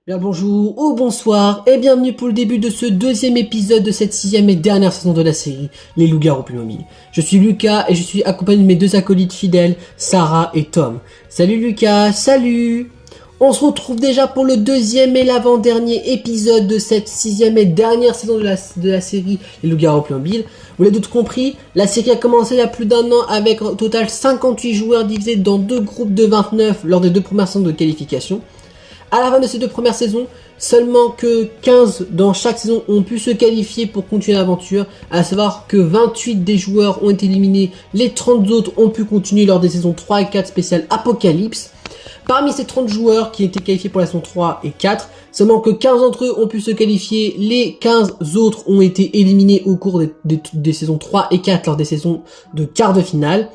Bien bonjour ou bonsoir et bienvenue pour le début de ce deuxième épisode de cette sixième et dernière saison de la série Les Loups-Garous Playmobil. Je suis Lucas et je suis accompagné de mes deux acolytes fidèles, Sarah et Tom. Salut Lucas, salut! On se retrouve déjà pour le deuxième et l'avant-dernier épisode de cette sixième et dernière saison de la série Les Loups-Garous Playmobil. Vous l'avez tous compris, la série a commencé il y a plus d'un an avec au total 58 joueurs divisés dans deux groupes de 29 lors des deux premières saisons de qualification. À la fin de ces deux premières saisons, seulement que 15 dans chaque saison ont pu se qualifier pour continuer l'aventure, à savoir que 28 des joueurs ont été éliminés, les 30 autres ont pu continuer lors des saisons 3 et 4 spéciales Apocalypse. Parmi ces 30 joueurs qui étaient qualifiés pour la saison 3 et 4, seulement que 15 d'entre eux ont pu se qualifier, les 15 autres ont été éliminés au cours des saisons 3 et 4 lors des saisons de quart de finale.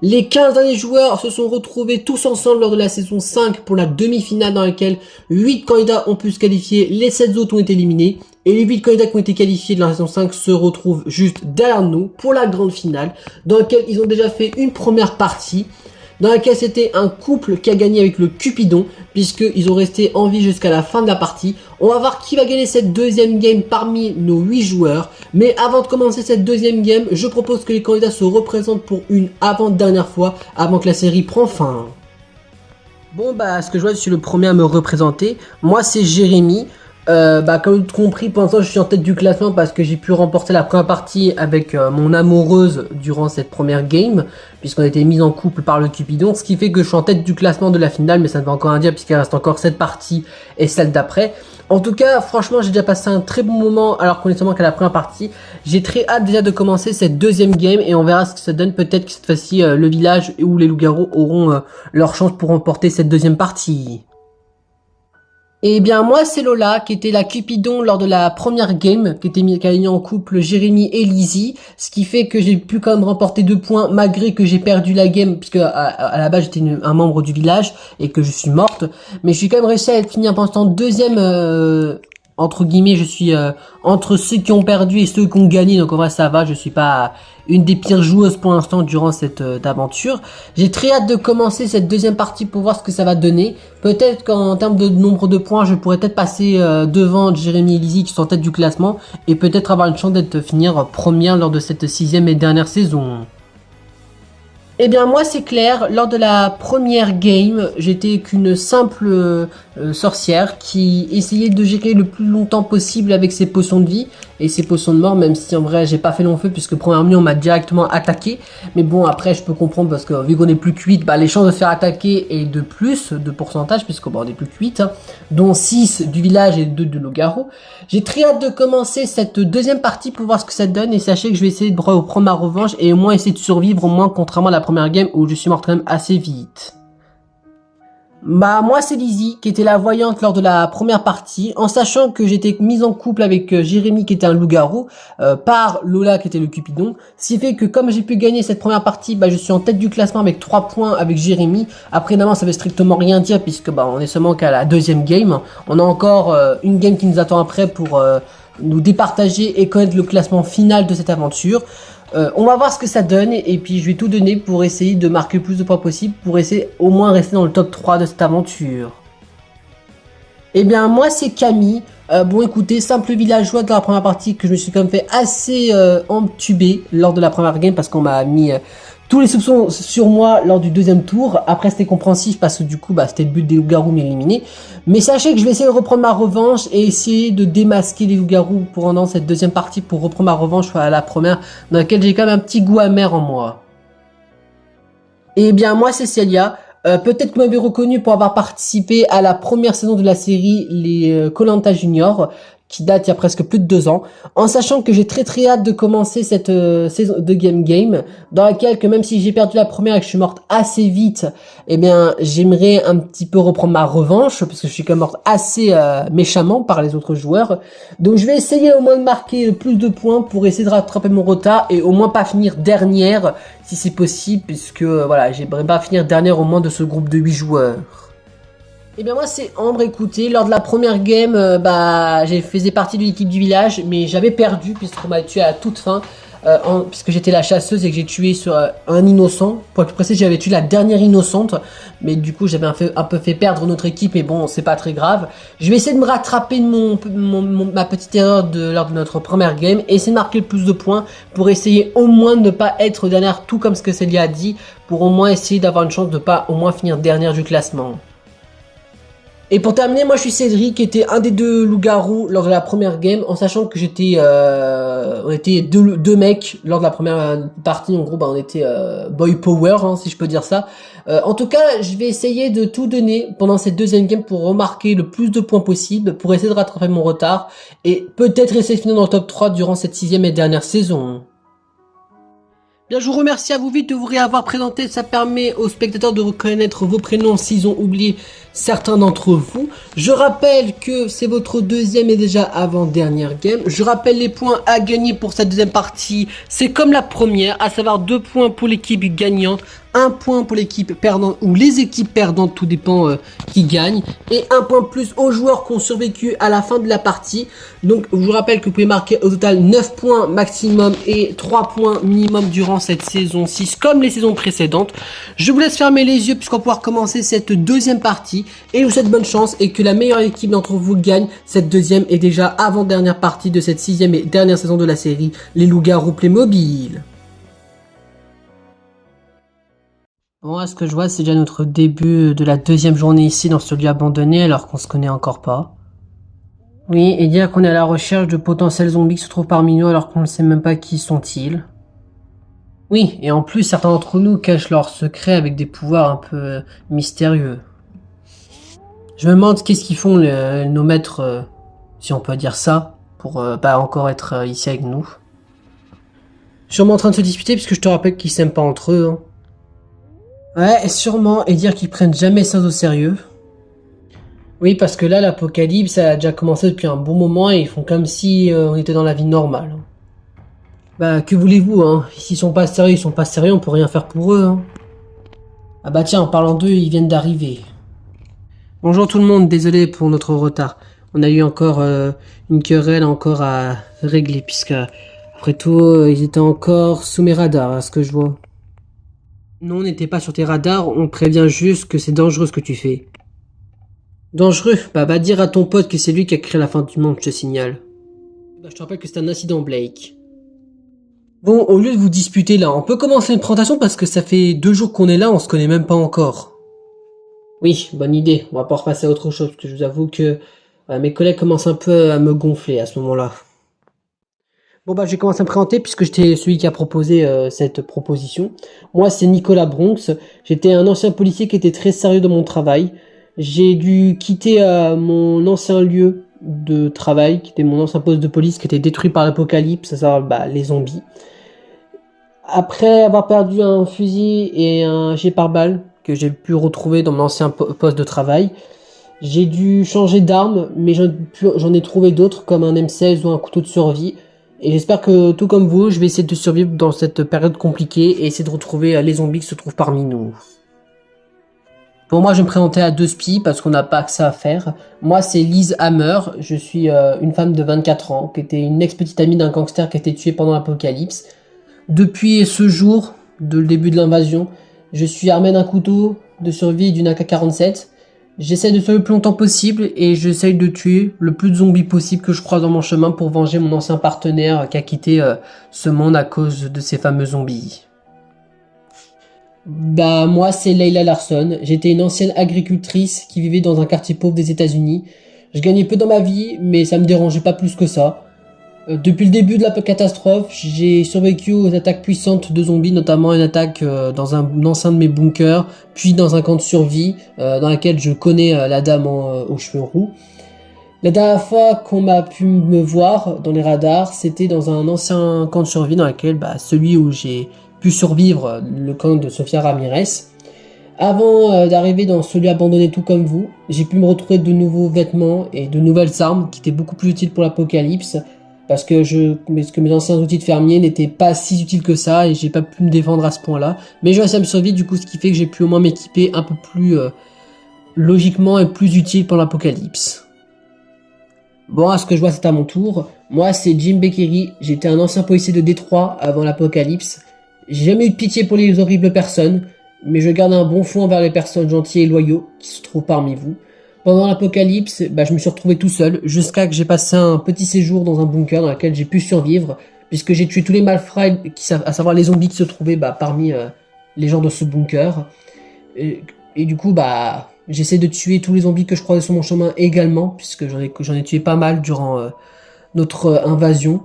Les 15 derniers joueurs se sont retrouvés tous ensemble lors de la saison 5 pour la demi-finale dans laquelle 8 candidats ont pu se qualifier, les 7 autres ont été éliminés, et les 8 candidats qui ont été qualifiés dans la saison 5 se retrouvent juste derrière nous pour la grande finale, dans laquelle ils ont déjà fait une première partie, dans laquelle c'était un couple qui a gagné avec le Cupidon, puisqu'ils ont resté en vie jusqu'à la fin de la partie. On va voir qui va gagner cette deuxième game parmi nos 8 joueurs. Mais avant de commencer cette deuxième game, je propose que les candidats se représentent pour une avant-dernière fois, avant que la série prenne fin. Bon bah, ce que je vois, je suis le premier à me représenter. Moi c'est Jérémy. Comme compris, pour l'instant je suis en tête du classement parce que j'ai pu remporter la première partie avec mon amoureuse durant cette première game, puisqu'on a été mis en couple par le Cupidon, ce qui fait que je suis en tête du classement de la finale, mais ça ne veut encore rien dire puisqu'il reste encore cette partie et celle d'après. En tout cas, franchement, j'ai déjà passé un très bon moment alors qu'on est seulement qu'à la première partie. J'ai très hâte déjà de commencer cette deuxième game et on verra ce que ça donne. Peut-être que cette fois-ci, le village où les loups-garous auront leur chance pour remporter cette deuxième partie. Et bien moi c'est Lola qui était la Cupidon lors de la première game, qui a mis en couple Jérémy et Lizzie, ce qui fait que j'ai pu quand même remporter 2 points malgré que j'ai perdu la game, puisque à la base j'étais un membre du village et que je suis morte, mais je suis quand même réussi à être fini pour l'instant deuxième, entre guillemets, je suis entre ceux qui ont perdu et ceux qui ont gagné, donc en vrai ça va, je suis pas une des pires joueuses pour l'instant durant cette aventure. J'ai très hâte de commencer cette deuxième partie pour voir ce que ça va donner. Peut-être qu'en termes de nombre de points, je pourrais peut-être passer devant Jérémy et Lizzie qui sont en tête du classement et peut-être avoir une chance d'être finir première lors de cette sixième et dernière saison. Eh bien moi c'est clair, lors de la première game, j'étais qu'une simple sorcière qui essayait de gérer le plus longtemps possible avec ses potions de vie et ses potions de mort, même si en vrai j'ai pas fait long feu puisque premièrement on m'a directement attaqué, mais bon après je peux comprendre parce que vu qu'on est plus que 8, les chances de se faire attaquer est de plus de pourcentage puisque on est plus que 8, dont 6 du village et 2 de loup-garou. J'ai très hâte de commencer cette deuxième partie pour voir ce que ça donne et sachez que je vais essayer de reprendre ma revanche et au moins essayer de survivre au moins contrairement à la première game où je suis mort quand même assez vite. Moi c'est Lizzie qui était la voyante lors de la première partie, en sachant que j'étais mise en couple avec Jérémy qui était un loup-garou, par Lola qui était le Cupidon, ce qui fait que comme j'ai pu gagner cette première partie, je suis en tête du classement avec 3 points avec Jérémy. Après évidemment ça veut strictement rien dire puisque on est seulement qu'à la deuxième game, on a encore une game qui nous attend après pour nous départager et connaître le classement final de cette aventure. On va voir ce que ça donne et puis je vais tout donner pour essayer de marquer le plus de points possible pour essayer au moins rester dans le top 3 de cette aventure. Eh bien moi c'est Camille, bon écoutez, simple villageois de la première partie que je me suis quand même fait assez entuber lors de la première game parce qu'on m'a mis tous les soupçons sur moi lors du deuxième tour. Après c'était compréhensif parce que du coup c'était le but des loups-garous m'éliminer. Mais sachez que je vais essayer de reprendre ma revanche et essayer de démasquer les loups-garous pendant cette deuxième partie pour reprendre ma revanche à la première dans laquelle j'ai quand même un petit goût amer en moi. Et bien moi c'est Célia. Peut-être que vous m'avez reconnu pour avoir participé à la première saison de la série les Koh-Lanta Junior qui date il y a presque plus de 2 ans, en sachant que j'ai très hâte de commencer cette saison de game dans laquelle que même si j'ai perdu la première et que je suis morte assez vite, eh bien j'aimerais un petit peu reprendre ma revanche parce que je suis quand même morte assez méchamment par les autres joueurs. Donc je vais essayer au moins de marquer le plus de points pour essayer de rattraper mon retard et au moins pas finir dernière si c'est possible puisque voilà, j'aimerais pas finir dernière au moins de ce groupe de 8 joueurs. Et bien moi c'est Ambre, écoutez, lors de la première game, j'ai faisais partie de l'équipe du village, mais j'avais perdu puisqu'on m'a tué à la toute fin. puisque j'étais la chasseuse et que j'ai tué sur un innocent. Pour être plus précis, j'avais tué la dernière innocente, mais du coup j'avais un peu fait perdre notre équipe, mais bon, c'est pas très grave. Je vais essayer de me rattraper de ma petite erreur lors de notre première game, et essayer de marquer le plus de points pour essayer au moins de ne pas être dernière, tout comme ce que Célia a dit, pour au moins essayer d'avoir une chance de pas au moins finir dernière du classement. Et pour terminer, moi je suis Cédric, qui était un des deux loups-garous lors de la première game, en sachant que on était deux mecs lors de la première partie. En gros, on était boy power, hein, si je peux dire ça. En tout cas, je vais essayer de tout donner pendant cette deuxième game pour remarquer le plus de points possible, pour essayer de rattraper mon retard, et peut-être essayer de finir dans le top 3 durant cette 6e et dernière saison. Bien, je vous remercie à vous vite de vous réavoir présenté. Ça permet aux spectateurs de reconnaître vos prénoms s'ils ont oublié certains d'entre vous. Je rappelle que c'est votre deuxième et déjà avant-dernière game. Je rappelle les points à gagner pour cette deuxième partie. C'est comme la première, à savoir 2 points pour l'équipe gagnante, 1 point pour l'équipe perdante ou les équipes perdantes, tout dépend qui gagne, et 1 point plus aux joueurs qui ont survécu à la fin de la partie. Donc je vous rappelle que vous pouvez marquer au total 9 points maximum et 3 points minimum durant cette saison 6 comme les saisons précédentes. Je vous laisse fermer les yeux puisqu'on va pouvoir commencer cette deuxième partie, et je vous souhaite bonne chance et que la meilleure équipe d'entre vous gagne cette deuxième et déjà avant-dernière partie de cette 6e et dernière saison de la série, les loups-garous Playmobil. Bon, à ce que je vois, c'est déjà notre début de la deuxième journée ici dans ce lieu abandonné alors qu'on se connaît encore pas. Oui, et dire qu'on est à la recherche de potentiels zombies qui se trouvent parmi nous alors qu'on ne sait même pas qui sont-ils. Oui, et en plus, certains d'entre nous cachent leurs secrets avec des pouvoirs un peu mystérieux. Je me demande qu'est-ce qu'ils font nos maîtres, si on peut dire ça, pour pas encore être ici avec nous. Sûrement en train de se disputer puisque je te rappelle qu'ils s'aiment pas entre eux, hein. Ouais, sûrement, et dire qu'ils prennent jamais ça au sérieux. Oui, parce que là, l'apocalypse a déjà commencé depuis un bon moment et ils font comme si on était dans la vie normale. Bah, que voulez-vous, hein? S'ils sont pas sérieux, on peut rien faire pour eux, hein. Ah bah tiens, en parlant d'eux, ils viennent d'arriver. Bonjour tout le monde, désolé pour notre retard. On a eu encore une querelle encore à régler, puisque après tout, ils étaient encore sous mes radars, à ce que je vois. Non, on n'était pas sur tes radars, on prévient juste que c'est dangereux ce que tu fais. Dangereux? Bah va dire à ton pote que c'est lui qui a créé la fin du monde, je te signale. Bah je te rappelle que c'est un incident, Blake. Bon, au lieu de vous disputer là, on peut commencer une présentation parce que ça fait 2 jours qu'on est là, on se connaît même pas encore. Oui, bonne idée, on va pouvoir passer à autre chose, parce que je vous avoue que mes collègues commencent un peu à me gonfler à ce moment-là. Bon bah je vais commencer à me présenter puisque j'étais celui qui a proposé cette proposition. Moi c'est Nicolas Bronx, j'étais un ancien policier qui était très sérieux dans mon travail. J'ai dû quitter mon ancien lieu de travail, qui était mon ancien poste de police qui était détruit par l'apocalypse, à savoir les zombies. Après avoir perdu un fusil et un jet pare-balles que j'ai pu retrouver dans mon ancien poste de travail, j'ai dû changer d'arme, mais j'en ai trouvé d'autres comme un M16 ou un couteau de survie. Et j'espère que, tout comme vous, je vais essayer de survivre dans cette période compliquée et essayer de retrouver les zombies qui se trouvent parmi nous. Pour moi, je vais me présenter à 2 spies parce qu'on n'a pas que ça à faire. Moi, c'est Liz Hammer. Je suis une femme de 24 ans qui était une ex-petite amie d'un gangster qui a été tué pendant l'apocalypse. Depuis ce jour, le début de l'invasion, je suis armé d'un couteau de survie et d'une AK-47. J'essaie de survivre le plus longtemps possible et j'essaye de tuer le plus de zombies possible que je croise dans mon chemin pour venger mon ancien partenaire qui a quitté ce monde à cause de ces fameux zombies. Bah moi c'est Leila Larson, j'étais une ancienne agricultrice qui vivait dans un quartier pauvre des États-Unis. Je gagnais peu dans ma vie mais ça me dérangeait pas plus que ça. Depuis le début de la catastrophe, j'ai survécu aux attaques puissantes de zombies, notamment une attaque dans un ancien de mes bunkers, puis dans un camp de survie dans laquelle je connais la dame aux cheveux roux. La dernière fois qu'on m'a pu me voir dans les radars, c'était dans un ancien camp de survie dans lequel celui où j'ai pu survivre, le camp de Sofia Ramirez. Avant d'arriver dans celui abandonné tout comme vous, j'ai pu me retrouver de nouveaux vêtements et de nouvelles armes qui étaient beaucoup plus utiles pour l'apocalypse. Parce que mes anciens outils de fermier n'étaient pas si utiles que ça et j'ai pas pu me défendre à ce point-là. Mais j'ai réussi à me survivre du coup, ce qui fait que j'ai pu au moins m'équiper un peu plus logiquement et plus utile pour l'apocalypse. Bon, à ce que je vois, c'est à mon tour. Moi, c'est Jim Beccari. J'étais un ancien policier de Détroit avant l'apocalypse. J'ai jamais eu de pitié pour les horribles personnes, mais je garde un bon fond envers les personnes gentilles et loyaux qui se trouvent parmi vous. Pendant l'apocalypse, je me suis retrouvé tout seul, jusqu'à que j'ai passé un petit séjour dans un bunker dans lequel j'ai pu survivre, puisque j'ai tué tous les malfrats, à savoir les zombies qui se trouvaient parmi les gens de ce bunker. Et du coup, j'essaie de tuer tous les zombies que je croisais sur mon chemin également, puisque j'en ai tué pas mal durant notre invasion.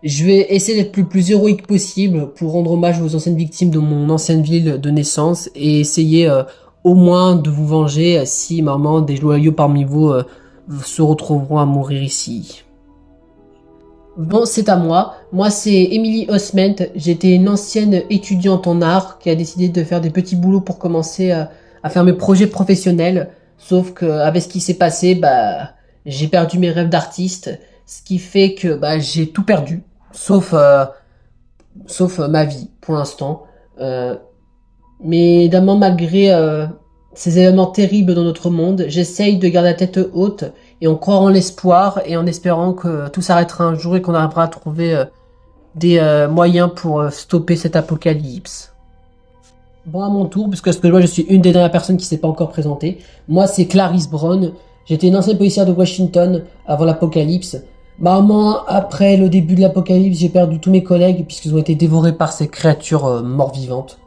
Je vais essayer d'être le plus héroïque possible pour rendre hommage aux anciennes victimes de mon ancienne ville de naissance et essayer au moins de vous venger si maman des loyaux parmi vous se retrouveront à mourir ici. Bon, c'est à moi. Moi, c'est Emily Osment. J'étais une ancienne étudiante en art qui a décidé de faire des petits boulots pour commencer à faire mes projets professionnels. Sauf que avec ce qui s'est passé, j'ai perdu mes rêves d'artiste, ce qui fait que j'ai tout perdu, sauf ma vie pour l'instant. Mais évidemment, malgré ces événements terribles dans notre monde, j'essaye de garder la tête haute et on croit en l'espoir et en espérant que tout s'arrêtera un jour et qu'on arrivera à trouver des moyens pour stopper cet apocalypse. Bon, à mon tour, puisque ce que moi je suis une des dernières personnes qui s'est pas encore présentée. Moi, c'est Clarice Brown. J'étais une ancienne policière de Washington avant l'apocalypse. Maman, après le début de l'apocalypse, j'ai perdu tous mes collègues puisqu'ils ont été dévorés par ces créatures mort-vivantes.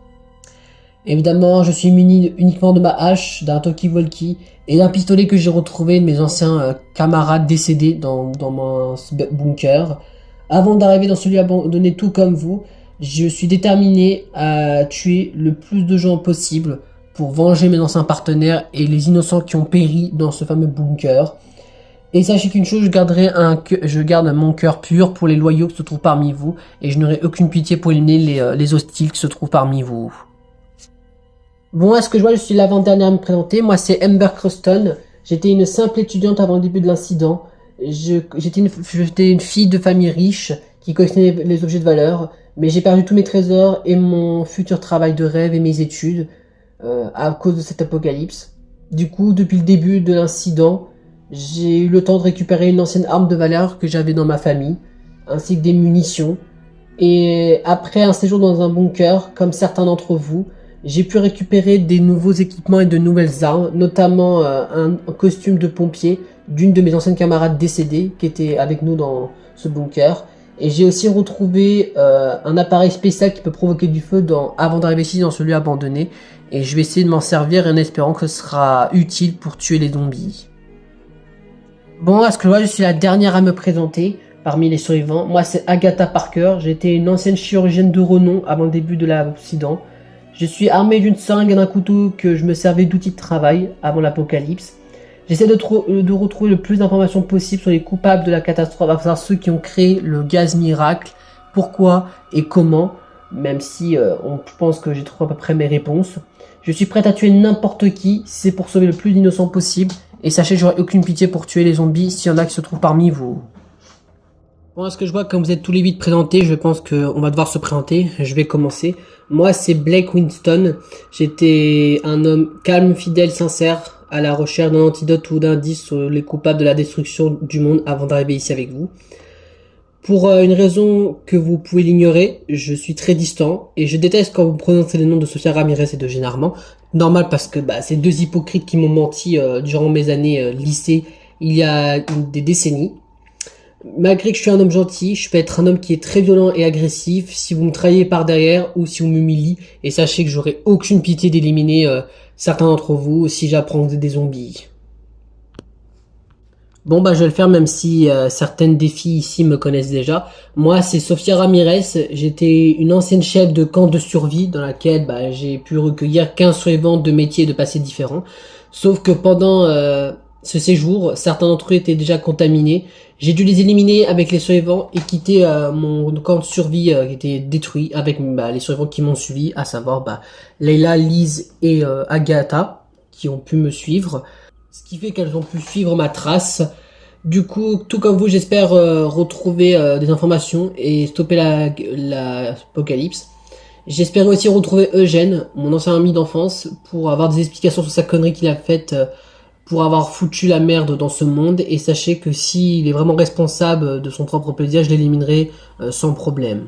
Évidemment, je suis muni uniquement de ma hache, d'un talkie-walkie et d'un pistolet que j'ai retrouvé de mes anciens camarades décédés dans mon bunker. Avant d'arriver dans celui abandonné tout comme vous, je suis déterminé à tuer le plus de gens possible pour venger mes anciens partenaires et les innocents qui ont péri dans ce fameux bunker. Et sachez qu'une chose, je garde mon cœur pur pour les loyaux qui se trouvent parmi vous et je n'aurai aucune pitié pour éliminer les hostiles qui se trouvent parmi vous. Bon, à ce que je vois, je suis l'avant-dernière à me présenter. Moi, c'est Amber Croston. J'étais une simple étudiante avant le début de l'incident. J'étais une fille de famille riche qui collectionnait les objets de valeur. Mais j'ai perdu tous mes trésors et mon futur travail de rêve et mes études à cause de cet apocalypse. Du coup, depuis le début de l'incident, j'ai eu le temps de récupérer une ancienne arme de valeur que j'avais dans ma famille, ainsi que des munitions. Et après un séjour dans un bunker, comme certains d'entre vous, j'ai pu récupérer des nouveaux équipements et de nouvelles armes, notamment un costume de pompier d'une de mes anciennes camarades décédées qui était avec nous dans ce bunker. Et j'ai aussi retrouvé un appareil spécial qui peut provoquer du feu avant d'arriver ici dans celui abandonné. Et je vais essayer de m'en servir en espérant que ce sera utile pour tuer les zombies. Bon, à ce que je vois, je suis la dernière à me présenter parmi les survivants. Moi, c'est Agatha Parker. J'étais une ancienne chirurgienne de renom avant le début de l'accident. Je suis armé d'une seringue et d'un couteau que je me servais d'outil de travail avant l'apocalypse. J'essaie de retrouver le plus d'informations possible sur les coupables de la catastrophe, à savoir ceux qui ont créé le gaz miracle, pourquoi et comment, même si je pense que j'ai trouvé à peu près mes réponses. Je suis prêt à tuer n'importe qui si c'est pour sauver le plus d'innocents possible, et sachez que j'aurai aucune pitié pour tuer les zombies s'il y en a qui se trouvent parmi vous. Bon, à ce que je vois, comme vous êtes tous les 8 présentés, je pense qu'on va devoir se présenter. Je vais commencer. Moi, c'est Blake Winston. J'étais un homme calme, fidèle, sincère, à la recherche d'un antidote ou d'indices sur les coupables de la destruction du monde avant d'arriver ici avec vous. Pour une raison que vous pouvez l'ignorer, je suis très distant et je déteste quand vous prononcez les noms de Sofia Ramirez et de Gene Armand. Normal parce que c'est deux hypocrites qui m'ont menti durant mes années lycée il y a des décennies. Malgré que je suis un homme gentil, je peux être un homme qui est très violent et agressif si vous me trahissez par derrière ou si vous m'humiliez. Et sachez que j'aurai aucune pitié d'éliminer certains d'entre vous si j'apprends que vous êtes des zombies. Bon je vais le faire même si certaines des filles ici me connaissent déjà. Moi c'est Sofia Ramirez, j'étais une ancienne chef de camp de survie dans laquelle j'ai pu recueillir 15 survivants de métiers et de passés différents. Sauf que pendant ce séjour, certains d'entre eux étaient déjà contaminés. J'ai dû les éliminer avec les survivants et quitter mon camp de survie qui était détruit avec les survivants qui m'ont suivi, à savoir Leila, Liz et Agatha qui ont pu me suivre. Ce qui fait qu'elles ont pu suivre ma trace. Du coup, tout comme vous, j'espère retrouver des informations et stopper l'apocalypse. J'espère aussi retrouver Eugène, mon ancien ami d'enfance, pour avoir des explications sur sa connerie qu'il a faite pour avoir foutu la merde dans ce monde, et sachez que s'il est vraiment responsable de son propre plaisir, je l'éliminerai sans problème.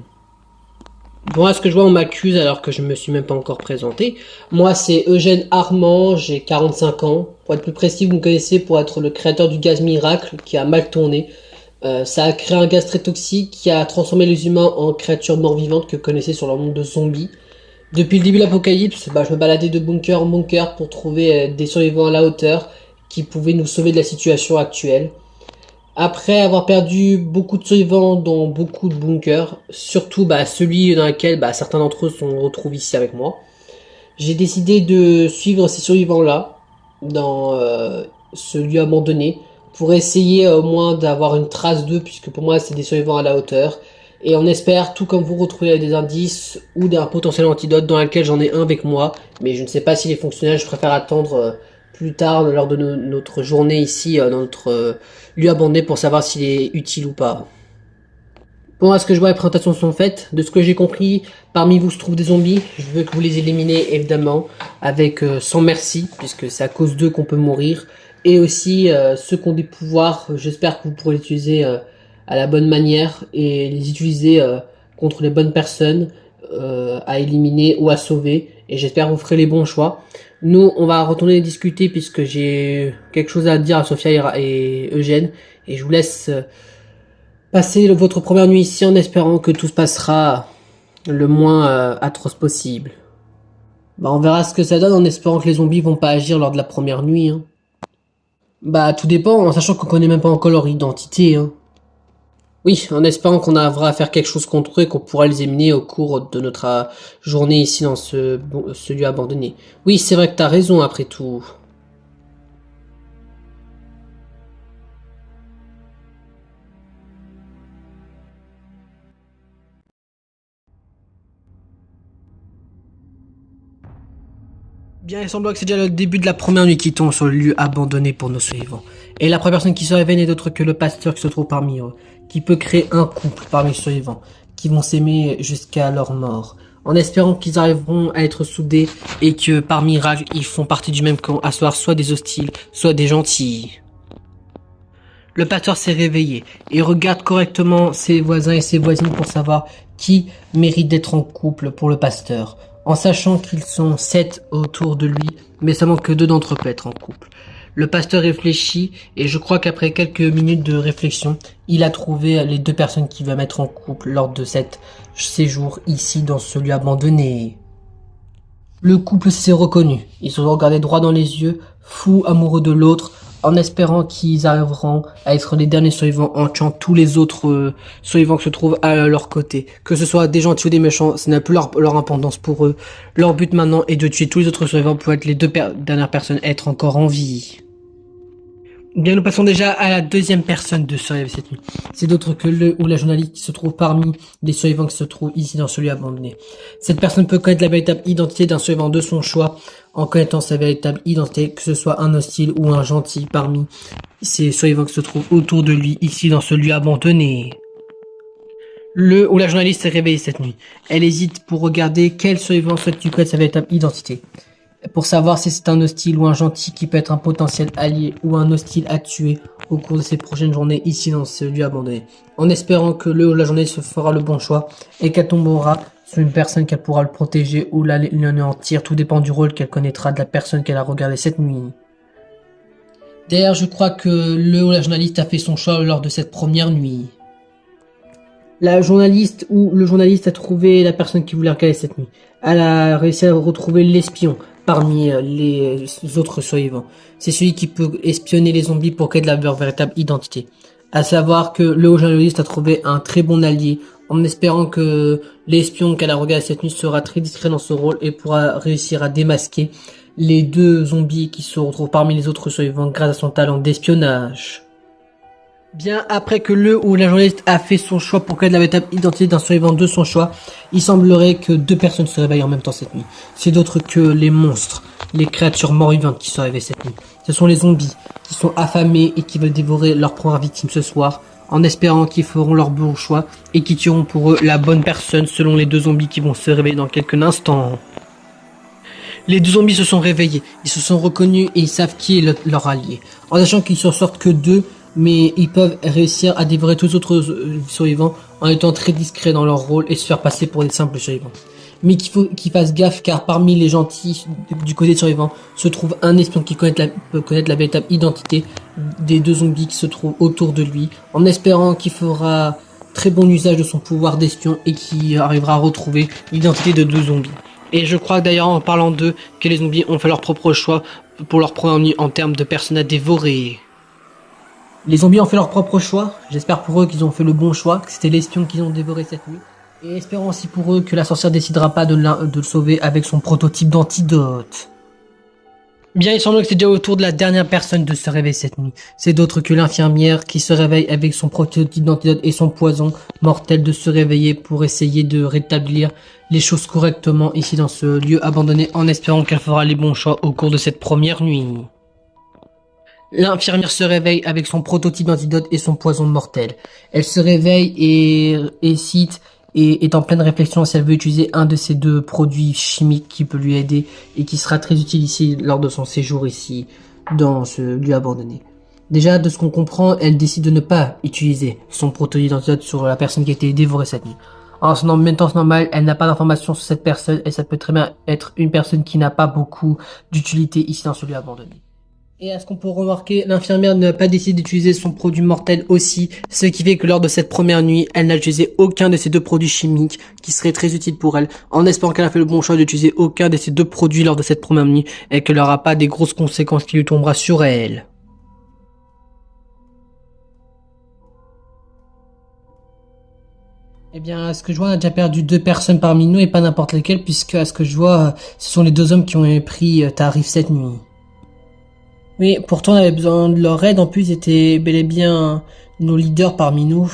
Bon, à ce que je vois, on m'accuse alors que je me suis même pas encore présenté. Moi, c'est Eugène Armand, j'ai 45 ans. Pour être plus précis, vous me connaissez pour être le créateur du gaz miracle qui a mal tourné. Ça a créé un gaz très toxique qui a transformé les humains en créatures mort-vivantes que vous connaissez sur leur nom de zombies. Depuis le début de l'apocalypse, je me baladais de bunker en bunker pour trouver des survivants à la hauteur qui pouvaient nous sauver de la situation actuelle. Après avoir perdu beaucoup de survivants dans beaucoup de bunkers, surtout celui dans lequel certains d'entre eux se retrouvent ici avec moi, j'ai décidé de suivre ces survivants-là dans ce lieu abandonné pour essayer au moins d'avoir une trace d'eux, puisque pour moi c'est des survivants à la hauteur. Et on espère, tout comme vous, retrouver des indices ou d'un potentiel antidote dans lequel j'en ai un avec moi, mais je ne sais pas s'il est fonctionnel, je préfère attendre plus tard lors de notre journée ici dans notre lieu abandonné pour savoir s'il est utile ou pas. Bon, à ce que je vois, les présentations sont faites. De ce que j'ai compris, parmi vous se trouvent des zombies. Je veux que vous les éliminez évidemment avec sans merci, puisque c'est à cause d'eux qu'on peut mourir. Et aussi ceux qui ont des pouvoirs, j'espère que vous pourrez les utiliser à la bonne manière et les utiliser contre les bonnes personnes à éliminer ou à sauver. Et j'espère que vous ferez les bons choix. Nous, on va retourner discuter puisque j'ai quelque chose à dire à Sophia et Eugène. Et je vous laisse passer votre première nuit ici en espérant que tout se passera le moins atroce possible. On verra ce que ça donne en espérant que les zombies vont pas agir lors de la première nuit. Tout dépend, en sachant qu'on connaît même pas encore leur identité. Oui, en espérant qu'on arrivera à faire quelque chose contre eux et qu'on pourra les éliminer au cours de notre journée ici dans ce lieu abandonné. Oui, c'est vrai que t'as raison après tout. Bien, il semble que c'est déjà le début de la première nuit qui tombe sur le lieu abandonné pour nos survivants. Et la première personne qui se réveille n'est d'autre que le pasteur qui se trouve parmi eux, qui peut créer un couple parmi les survivants, qui vont s'aimer jusqu'à leur mort, en espérant qu'ils arriveront à être soudés et que par miracle ils font partie du même camp, à savoir soit des hostiles, soit des gentils. Le pasteur s'est réveillé et regarde correctement ses voisins et ses voisines pour savoir qui mérite d'être en couple pour le pasteur, en sachant qu'ils sont 7 autour de lui, mais seulement que 2 d'entre eux peuvent être en couple. Le pasteur réfléchit et je crois qu'après quelques minutes de réflexion, il a trouvé les 2 personnes qui va mettre en couple lors de cet séjour ici dans ce lieu abandonné. Le couple s'est reconnu. Ils se sont regardés droit dans les yeux, fous amoureux de l'autre, en espérant qu'ils arriveront à être les derniers survivants en tuant tous les autres survivants qui se trouvent à leur côté. Que ce soit des gentils ou des méchants, ce n'est plus leur importance pour eux. Leur but maintenant est de tuer tous les autres survivants pour être les 2 dernières personnes à être encore en vie. Bien, nous passons déjà à la deuxième personne de survivre cette nuit. C'est d'autre que le ou la journaliste qui se trouve parmi les survivants qui se trouvent ici dans ce lieu abandonné. Cette personne peut connaître la véritable identité d'un survivant de son choix en connaissant sa véritable identité, que ce soit un hostile ou un gentil parmi ces survivants qui se trouvent autour de lui ici dans ce lieu abandonné. Le ou la journaliste s'est réveillée cette nuit. Elle hésite pour regarder quel survivant souhaite-t-il connaître sa véritable identité. Pour savoir si c'est un hostile ou un gentil qui peut être un potentiel allié ou un hostile à tuer au cours de ces prochaines journées ici dans ce lieu abandonné. En espérant que le ou la journaliste se fera le bon choix et qu'elle tombera sur une personne qu'elle pourra le protéger ou l'anéantir. Tout dépend du rôle qu'elle connaîtra de la personne qu'elle a regardée cette nuit. D'ailleurs, je crois que le ou la journaliste a fait son choix lors de cette première nuit. La journaliste ou le journaliste a trouvé la personne qui voulait regarder cette nuit. Elle a réussi à retrouver l'espion parmi les autres survivants. C'est celui qui peut espionner les zombies pour connaître leur véritable identité. À savoir que le journaliste a trouvé un très bon allié, en espérant que l'espion qu'elle a regardé cette nuit sera très discret dans ce rôle et pourra réussir à démasquer les 2 zombies qui se retrouvent parmi les autres survivants grâce à son talent d'espionnage. Bien, après que le ou la journaliste a fait son choix pour connaître la véritable identité d'un survivant de son choix, il semblerait que 2 personnes se réveillent en même temps cette nuit. C'est d'autres que les monstres, les créatures mort-vivantes qui se réveillent cette nuit. Ce sont les zombies qui sont affamés et qui veulent dévorer leur première victime ce soir, en espérant qu'ils feront leur bon choix et qu'ils tueront pour eux la bonne personne selon les 2 zombies qui vont se réveiller dans quelques instants. Les deux zombies se sont réveillés, ils se sont reconnus et ils savent qui est leur allié. En sachant qu'ils s'en sortent que deux, mais ils peuvent réussir à dévorer tous les autres survivants en étant très discrets dans leur rôle et se faire passer pour des simples survivants. Mais qu'il faut qu'ils fassent gaffe car parmi les gentils du côté survivant se trouve un espion qui peut connaître la véritable identité des deux zombies qui se trouvent autour de lui, en espérant qu'il fera très bon usage de son pouvoir d'espion et qui arrivera à retrouver l'identité de deux zombies. Et je crois d'ailleurs en parlant d'eux que les zombies ont fait leur propre choix pour leur première nuit en termes de personnes à dévorer. Les zombies ont fait leur propre choix, j'espère pour eux qu'ils ont fait le bon choix, que c'était l'espion qu'ils ont dévoré cette nuit. Et espérons aussi pour eux que la sorcière décidera pas de le sauver avec son prototype d'antidote. Bien, il semble que c'est déjà au tour de la dernière personne de se réveiller cette nuit. C'est d'autre que l'infirmière qui se réveille avec son prototype d'antidote et son poison mortel de se réveiller pour essayer de rétablir les choses correctement ici dans ce lieu abandonné en espérant qu'elle fera les bons choix au cours de cette première nuit. L'infirmière se réveille avec son prototype d'antidote et son poison mortel. Elle se réveille et cite et est en pleine réflexion si elle veut utiliser un de ces deux produits chimiques qui peut lui aider et qui sera très utile ici lors de son séjour ici dans ce lieu abandonné. Déjà, de ce qu'on comprend, elle décide de ne pas utiliser son prototype d'antidote sur la personne qui a été dévorée cette nuit. En même temps, c'est normal, elle n'a pas d'informations sur cette personne et ça peut très bien être une personne qui n'a pas beaucoup d'utilité ici dans ce lieu abandonné. Et à ce qu'on peut remarquer, l'infirmière n'a pas décidé d'utiliser son produit mortel aussi, ce qui fait que lors de cette première nuit, elle n'a utilisé aucun de ces deux produits chimiques qui seraient très utiles pour elle, en espérant qu'elle a fait le bon choix d'utiliser aucun de ces deux produits lors de cette première nuit et qu'elle n'aura pas des grosses conséquences qui lui tombera sur elle. Eh bien, à ce que je vois, on a déjà perdu deux personnes parmi nous et pas n'importe lesquelles, puisque à ce que je vois, ce sont les deux hommes qui ont pris tarif cette nuit. Oui, pourtant on avait besoin de leur aide, en plus ils étaient bel et bien nos leaders parmi nous.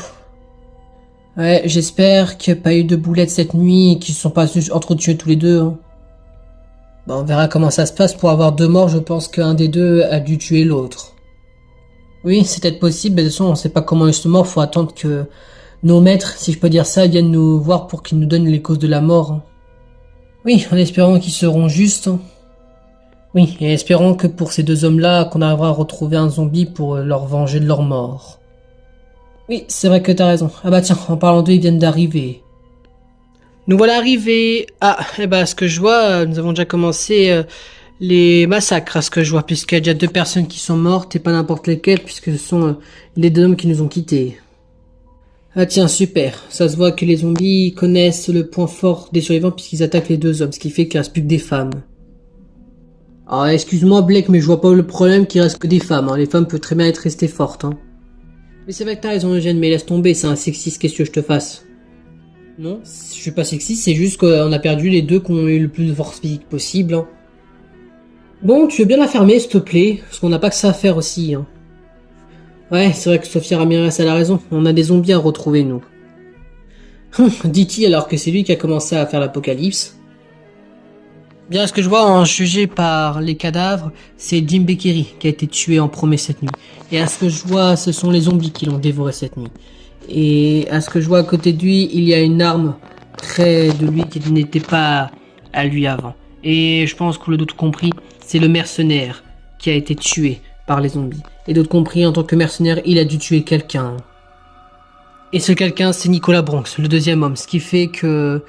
Ouais, j'espère qu'il n'y a pas eu de boulettes cette nuit et qu'ils se sont pas entretués tous les deux. Hein. Bon, on verra comment ça se passe. Pour avoir deux morts, je pense qu'un des deux a dû tuer l'autre. Oui, c'est peut-être possible, mais de toute façon on sait pas comment ils sont morts, faut attendre que nos maîtres, si je peux dire ça, viennent nous voir pour qu'ils nous donnent les causes de la mort. Hein. Oui, en espérant qu'ils seront justes. Hein. Oui, et espérons que pour ces deux hommes-là, qu'on arrivera à retrouver un zombie pour leur venger de leur mort. Oui, c'est vrai que t'as raison. Ah bah tiens, en parlant d'eux, ils viennent d'arriver. Nous voilà arrivés. Ah, eh bah, à ce que je vois, nous avons déjà commencé les massacres, à ce que je vois, puisqu'il y a déjà deux personnes qui sont mortes, et pas n'importe lesquelles, puisque ce sont les deux hommes qui nous ont quittés. Ah tiens, super. Ça se voit que les zombies connaissent le point fort des survivants, puisqu'ils attaquent les deux hommes, ce qui fait qu'il reste plus que des femmes. Ah, excuse-moi Blake, mais je vois pas le problème qu'il reste que des femmes. Hein. Les femmes peuvent très bien être restées fortes. Hein. Mais c'est vrai que t'as raison Eugène, mais laisse tomber, c'est un sexiste, qu'est-ce que je te fasse? Non, je suis pas sexiste, c'est juste qu'on a perdu les deux qui ont eu le plus de force physique possible. Hein. Bon, tu veux bien la fermer, s'il te plaît, parce qu'on n'a pas que ça à faire aussi. Hein. Ouais, c'est vrai que Sophia Ramirez a la raison, on a des zombies à retrouver, nous. Dit-il alors que c'est lui qui a commencé à faire l'apocalypse. Bien, ce que je vois en jugé par les cadavres, c'est Jim Beccari qui a été tué en premier cette nuit. Et à ce que je vois, ce sont les zombies qui l'ont dévoré cette nuit. Et à ce que je vois à côté de lui, il y a une arme près de lui qui n'était pas à lui avant. Et je pense que le doute compris, c'est le mercenaire qui a été tué par les zombies. Et d'autres compris, en tant que mercenaire, il a dû tuer quelqu'un. Et ce quelqu'un, c'est Nicolas Bronx, le deuxième homme. Ce qui fait que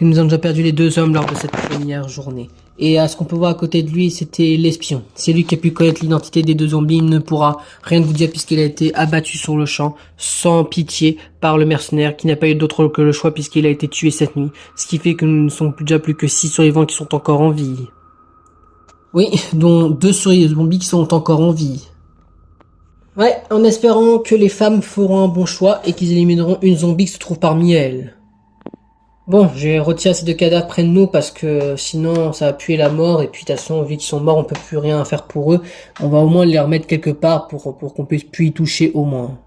nous avons déjà perdu les deux hommes lors de cette première journée. Et à ce qu'on peut voir à côté de lui, c'était l'espion. C'est lui qui a pu connaître l'identité des deux zombies. Il ne pourra rien vous dire puisqu'il a été abattu sur le champ, sans pitié, par le mercenaire qui n'a pas eu d'autre que le choix puisqu'il a été tué cette nuit. Ce qui fait que nous ne sommes déjà plus que 6 survivants qui sont encore en vie. Oui, dont 2 zombies qui sont encore en vie. Ouais, en espérant que les femmes feront un bon choix et qu'ils élimineront une zombie qui se trouve parmi elles. Bon, je vais retirer ces deux cadavres près de nous parce que sinon ça va puer la mort et puis de toute façon vu qu'ils sont morts on peut plus rien faire pour eux. On va au moins les remettre quelque part pour qu'on puisse plus y toucher au moins.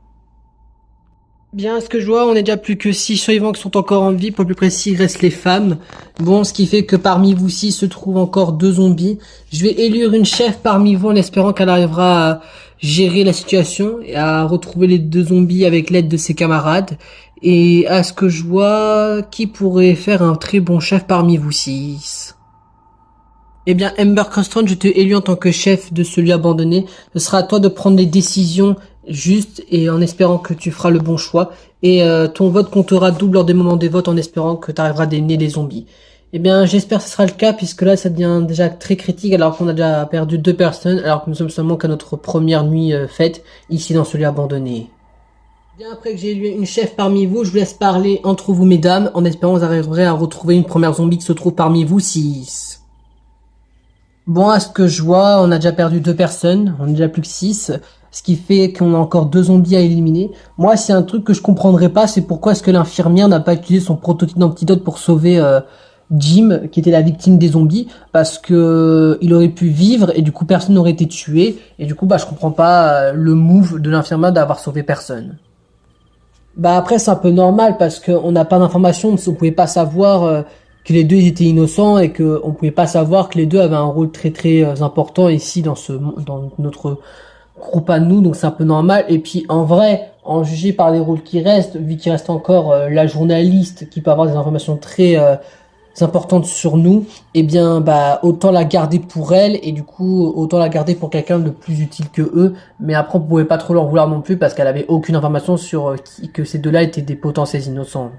Bien, ce que je vois, on est déjà plus que 6 survivants qui sont encore en vie, pour plus précis il reste les femmes. Bon, ce qui fait que parmi vous 6 se trouvent encore 2 zombies. Je vais élire une chef parmi vous en espérant qu'elle arrivera à gérer la situation et à retrouver les 2 zombies avec l'aide de ses camarades. Et à ce que je vois, qui pourrait faire un très bon chef parmi vous 6? Eh bien, Amber Croston, je t'ai élu en tant que chef de ce lieu abandonné. Ce sera à toi de prendre les décisions justes et en espérant que tu feras le bon choix. Et ton vote comptera double lors des moments des votes en espérant que tu arriveras à déminer les zombies. Eh bien, j'espère que ce sera le cas puisque là, ça devient déjà très critique alors qu'on a déjà perdu 2 personnes alors que nous sommes seulement qu'à notre première nuit faite ici dans ce lieu abandonné. Bien après que j'ai élu une chef parmi vous, je vous laisse parler entre vous mesdames en espérant que vous arriverez à retrouver une première zombie qui se trouve parmi vous 6. Bon, à ce que je vois, on a déjà perdu 2 personnes, on est déjà plus que 6, ce qui fait qu'on a encore 2 zombies à éliminer. Moi, c'est un truc que je comprendrais pas, c'est pourquoi est-ce que l'infirmière n'a pas utilisé son prototype d'antidote pour sauver Jim, qui était la victime des zombies, parce que il aurait pu vivre et du coup personne n'aurait été tué, et du coup je comprends pas le move de l'infirmière d'avoir sauvé personne. Bah après c'est un peu normal parce qu'on n'a pas d'informations, on pouvait pas savoir que les deux étaient innocents et que on pouvait pas savoir que les deux avaient un rôle très important ici dans notre groupe à nous, donc c'est un peu normal. Et puis en vrai, en jugé par les rôles qui restent, vu qu'il reste encore la journaliste qui peut avoir des informations très importantes sur nous, eh bien bah autant la garder pour elle et du coup autant la garder pour quelqu'un de plus utile que eux. Mais après on pouvait pas trop leur vouloir non plus parce qu'elle avait aucune information sur que ces deux-là étaient des potentiels innocents.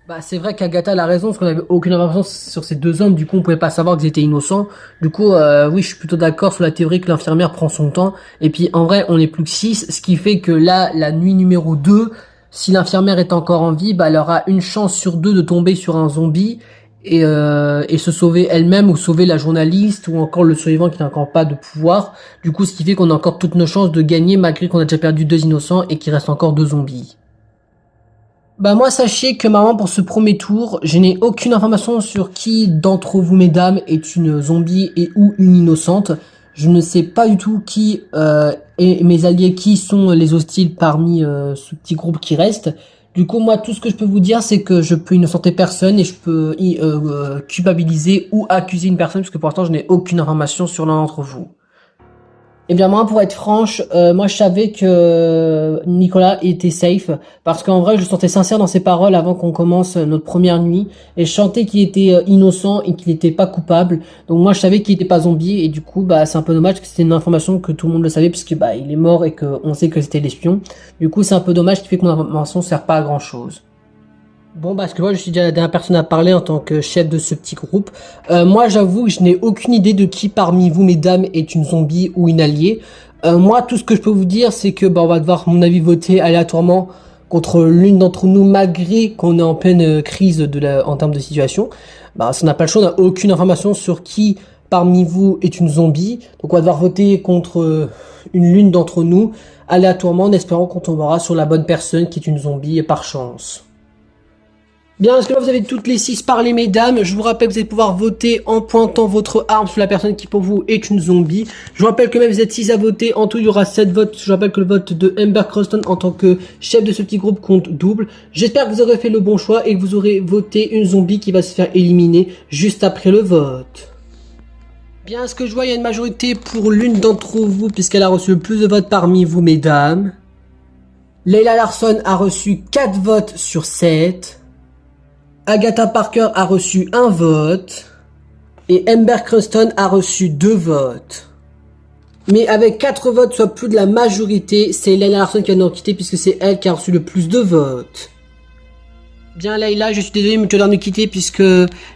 Bah c'est vrai qu'Agatha a raison parce qu'on avait aucune information sur ces 2 hommes, du coup on pouvait pas savoir qu'ils étaient innocents. Du coup oui je suis plutôt d'accord sur la théorie que l'infirmière prend son temps. Et puis en vrai on est plus que 6, ce qui fait que là la nuit numéro 2, si l'infirmière est encore en vie, bah elle aura une chance sur 2 de tomber sur un zombie et se sauver elle-même ou sauver la journaliste ou encore le survivant qui n'a encore pas de pouvoir. Du coup ce qui fait qu'on a encore toutes nos chances de gagner malgré qu'on a déjà perdu 2 innocents et qu'il reste encore 2 zombies. Bah moi sachez que maman pour ce premier tour, je n'ai aucune information sur qui d'entre vous mesdames est une zombie et ou une innocente. Je ne sais pas du tout qui est mes alliés, qui sont les hostiles parmi ce petit groupe qui reste. Du coup moi tout ce que je peux vous dire c'est que je peux innocenter personne et je peux culpabiliser ou accuser une personne parce que pour l'instant je n'ai aucune information sur l'un d'entre vous. Eh bien moi pour être franche, moi je savais que Nicolas était safe parce qu'en vrai je le sentais sincère dans ses paroles avant qu'on commence notre première nuit et je sentais qu'il était innocent et qu'il n'était pas coupable. Donc moi je savais qu'il n'était pas zombie et du coup bah c'est un peu dommage que c'était une information que tout le monde le savait puisque bah il est mort et qu'on sait que c'était l'espion. Du coup c'est un peu dommage, ce qui fait que mon information sert pas à grand chose. Bon, parce que moi, je suis déjà la dernière personne à parler en tant que chef de ce petit groupe. Moi, j'avoue que je n'ai aucune idée de qui parmi vous, mesdames, est une zombie ou une alliée. Moi, tout ce que je peux vous dire, c'est que on va devoir, à mon avis, voter aléatoirement contre l'une d'entre nous, malgré qu'on est en pleine crise en termes de situation. Bah, si on n'a pas le choix, on n'a aucune information sur qui parmi vous est une zombie. Donc, on va devoir voter contre l'une d'entre nous, aléatoirement, en espérant qu'on tombera sur la bonne personne qui est une zombie par chance. Bien, parce que là vous avez toutes les 6 parlé mesdames, je vous rappelle que vous allez pouvoir voter en pointant votre arme sur la personne qui pour vous est une zombie. Je vous rappelle que même vous êtes 6 à voter, en tout il y aura 7 votes, je vous rappelle que le vote de Amber Croston en tant que chef de ce petit groupe compte double. J'espère que vous aurez fait le bon choix et que vous aurez voté une zombie qui va se faire éliminer juste après le vote. Bien, ce que je vois, il y a une majorité pour l'une d'entre vous puisqu'elle a reçu le plus de votes parmi vous mesdames. Leila Larson a reçu 4 votes sur 7. Agatha Parker a reçu 1 vote et Amber Croston a reçu 2 votes. Mais avec 4 votes, soit plus de la majorité, c'est Leila Larson qui a nous quitté puisque c'est elle qui a reçu le plus de votes. Bien Leila, je suis désolé mais tu dois nous quitter puisque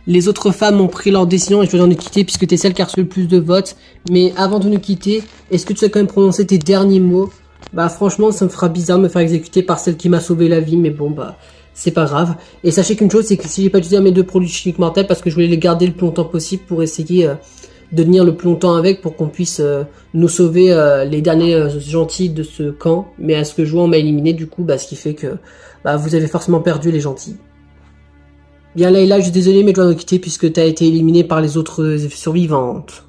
les autres femmes ont pris leur décision et je dois nous quitter puisque tu es celle qui a reçu le plus de votes. Mais avant de nous quitter, est-ce que tu sais quand même prononcer tes derniers mots? Bah franchement ça me fera bizarre de me faire exécuter par celle qui m'a sauvé la vie mais bon bah... c'est pas grave. Et sachez qu'une chose, c'est que si j'ai pas utilisé mes 2 produits chimiques mortels, parce que je voulais les garder le plus longtemps possible pour essayer de tenir le plus longtemps avec, pour qu'on puisse nous sauver les derniers gentils de ce camp. Mais à ce que je vois, on m'a éliminé, du coup, bah, ce qui fait que bah, vous avez forcément perdu les gentils. Bien Layla, je suis désolé, mais je dois nous quitter puisque tu as été éliminé par les autres survivantes.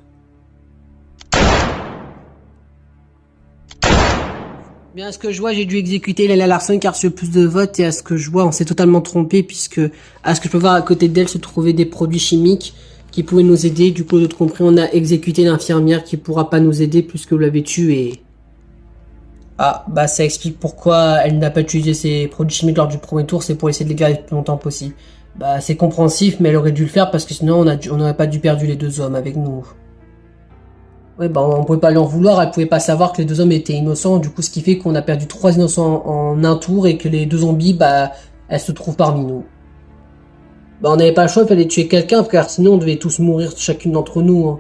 Bien, à ce que je vois, j'ai dû exécuter Leila Larson car j'ai eu plus de votes et à ce que je vois, on s'est totalement trompé puisque, à ce que je peux voir, à côté d'elle se trouvaient des produits chimiques qui pouvaient nous aider. Du coup, d'autre compris, on a exécuté l'infirmière qui pourra pas nous aider puisque vous l'avez tuée. Ah, bah ça explique pourquoi elle n'a pas utilisé ses produits chimiques lors du premier tour, c'est pour essayer de les garder le plus longtemps possible. Bah, c'est compréhensif, mais elle aurait dû le faire parce que sinon on n'aurait pas dû perdre les deux hommes avec nous. Ouais, bah, on pouvait pas lui en vouloir, elle pouvait pas savoir que les deux hommes étaient innocents, du coup, ce qui fait qu'on a perdu 3 innocents en un tour et que les deux zombies, bah, elles se trouvent parmi nous. Bah, on n'avait pas le choix, il fallait tuer quelqu'un, car sinon on devait tous mourir chacune d'entre nous, hein.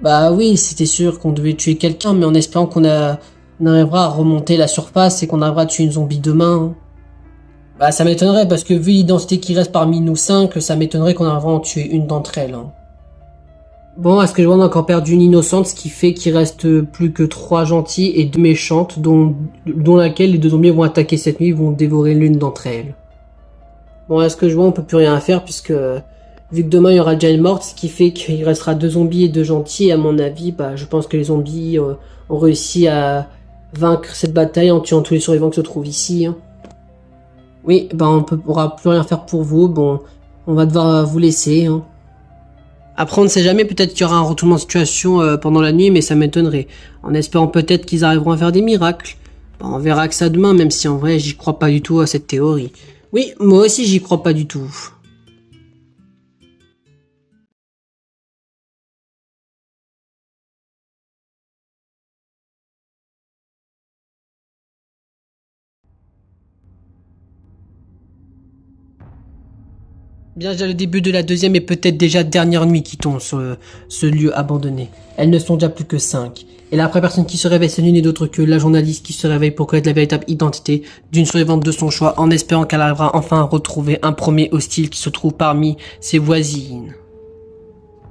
Bah oui, c'était sûr qu'on devait tuer quelqu'un, mais en espérant on arrivera à remonter la surface et qu'on arrivera à tuer une zombie demain, hein. Bah ça m'étonnerait, parce que vu l'identité qui reste parmi nous 5, ça m'étonnerait qu'on arrivera à en tuer une d'entre elles, hein. Bon, à ce que je vois, on a encore perdu une innocente, ce qui fait qu'il reste plus que 3 gentilles et 2 méchantes, dont laquelle les deux zombies vont attaquer cette nuit, vont dévorer l'une d'entre elles. Bon, à ce que je vois, on peut plus rien faire, puisque vu que demain il y aura déjà une morte, ce qui fait qu'il restera 2 zombies et 2 gentils, et à mon avis, bah je pense que les zombies ont réussi à vaincre cette bataille en tuant tous les survivants qui se trouvent ici, hein. Oui, bah on pourra plus rien faire pour vous, bon, on va devoir vous laisser, hein. Après, on ne sait jamais, peut-être qu'il y aura un retournement de situation pendant la nuit, mais ça m'étonnerait. En espérant peut-être qu'ils arriveront à faire des miracles. Bon, on verra que ça demain, même si en vrai, j'y crois pas du tout à cette théorie. Oui, moi aussi, j'y crois pas du tout. Bien déjà le début de la deuxième et peut-être déjà dernière nuit qui tombe sur ce lieu abandonné. Elles ne sont déjà plus que 5. Et la première personne qui se réveille, ce n'est d'autre que la journaliste qui se réveille pour connaître la véritable identité d'une survivante de son choix en espérant qu'elle arrivera enfin à retrouver un premier hostile qui se trouve parmi ses voisines.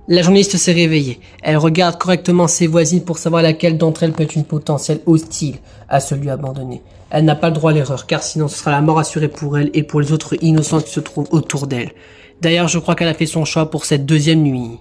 La journaliste s'est réveillée. Elle regarde correctement ses voisines pour savoir laquelle d'entre elles peut être une potentielle hostile à ce lieu abandonné. Elle n'a pas le droit à l'erreur, car sinon ce sera la mort assurée pour elle et pour les autres innocents qui se trouvent autour d'elle. D'ailleurs, je crois qu'elle a fait son choix pour cette deuxième nuit.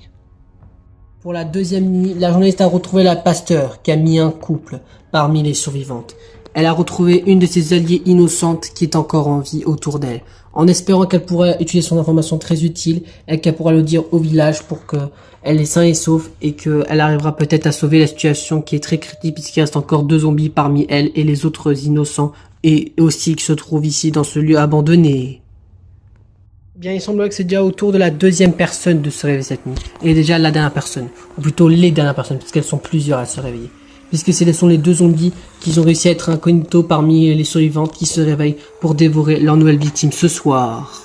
Pour la deuxième nuit, la journaliste a retrouvé la pasteur qui a mis un couple parmi les survivantes. Elle a retrouvé une de ses alliées innocentes qui est encore en vie autour d'elle, en espérant qu'elle pourra utiliser son information très utile et qu'elle pourra le dire au village pour qu'elle est saine et sauf et qu'elle arrivera peut-être à sauver la situation qui est très critique puisqu'il reste encore 2 zombies parmi elle et les autres innocents et aussi qui se trouvent ici dans ce lieu abandonné. Bien, il semblerait que c'est déjà au tour de la deuxième personne de se réveiller cette nuit. Et déjà la dernière personne. Ou plutôt les dernières personnes, puisqu'elles sont plusieurs à se réveiller. Puisque ce sont les 2 zombies qui ont réussi à être incognito parmi les survivantes qui se réveillent pour dévorer leur nouvelle victime ce soir.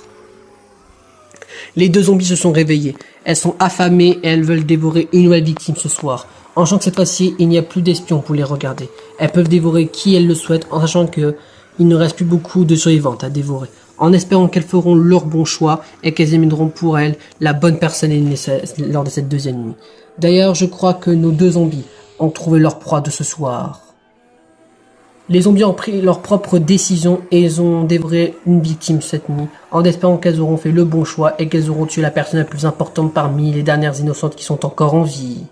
Les 2 zombies se sont réveillées. Elles sont affamées et elles veulent dévorer une nouvelle victime ce soir. En sachant que cette fois-ci, il n'y a plus d'espions pour les regarder. Elles peuvent dévorer qui elles le souhaitent en sachant que il ne reste plus beaucoup de survivantes à dévorer. En espérant qu'elles feront leur bon choix et qu'elles élimineront pour elles la bonne personne lors de cette deuxième nuit. D'ailleurs, je crois que nos 2 zombies ont trouvé leur proie de ce soir. Les zombies ont pris leur propre décision et ils ont dévoré une victime cette nuit, en espérant qu'elles auront fait le bon choix et qu'elles auront tué la personne la plus importante parmi les dernières innocentes qui sont encore en vie.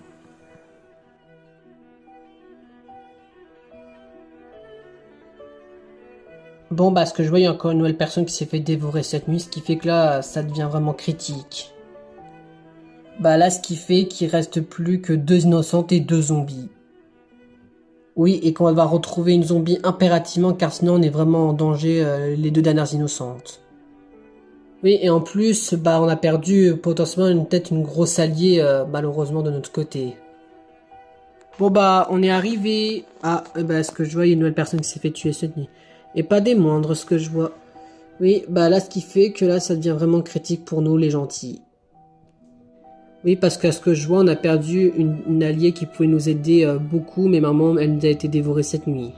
Bon, bah, ce que je vois, il y a encore une nouvelle personne qui s'est fait dévorer cette nuit, ce qui fait que là, ça devient vraiment critique. Bah, là, ce qui fait qu'il reste plus que 2 innocentes et 2 zombies. Oui, et qu'on va devoir retrouver une zombie impérativement, car sinon on est vraiment en danger, les 2 dernières innocentes. Oui, et en plus, bah, on a perdu potentiellement peut-être une grosse alliée, malheureusement, de notre côté. Bon, bah, on est arrivé à, bah, ce que je vois, il y a une nouvelle personne qui s'est fait tuer cette nuit. Et pas des moindres, ce que je vois. Oui, bah là, ce qui fait que là, ça devient vraiment critique pour nous, les gentils. Oui, parce qu'à ce que je vois, on a perdu une alliée qui pouvait nous aider beaucoup, mais maman, elle nous a été dévorée cette nuit.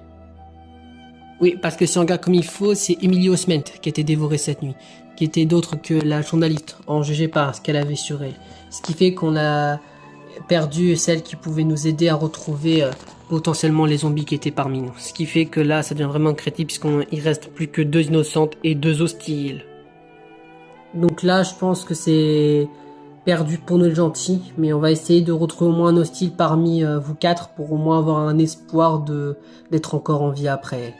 Oui, parce que si on regarde comme il faut, c'est Emily Osment qui a été dévorée cette nuit, qui était d'autre que la journaliste, en jugé par ce qu'elle avait sur elle. Ce qui fait qu'on a perdu celle qui pouvait nous aider à retrouver potentiellement les zombies qui étaient parmi nous. Ce qui fait que là, ça devient vraiment critique puisqu'il reste plus que 2 innocentes et 2 hostiles. Donc là, je pense que c'est perdu pour nos gentils, mais on va essayer de retrouver au moins un hostile parmi vous 4 pour au moins avoir un espoir d'être encore en vie après.